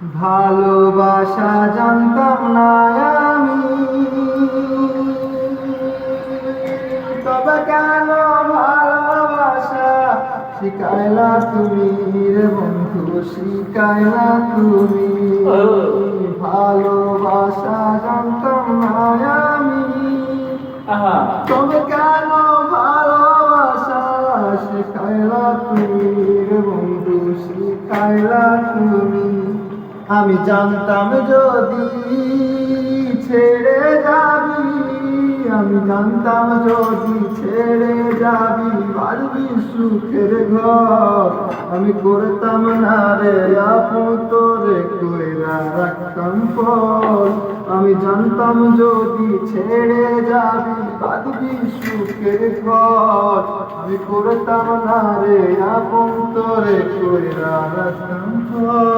ভালোবাসা জানতাম না আমি, তবে কেন ভালোবাসা শিখাইলা তুমি রে বন্ধু, শিখাইলা তুমি। ভালোবাসা জানতাম না আমি, তবে কেন ভালোবাসা শিখাইলা তুমি রে বন্ধু, শিখাইলা তুমি। আমি জানতাম যদি ছেড়ে যাবি, আমি জানতাম যদি ছেড়ে যাবি বাড়বি সুখের ঘর। আমি করতাম না রে আপন তোরে কইরা রাখতাম পর। আমি জানতাম যদি ছেড়ে যাবি বাঁধবি সুখের ঘর। আমি করতাম না রে আপন তোরে কইরা রাখতাম পর।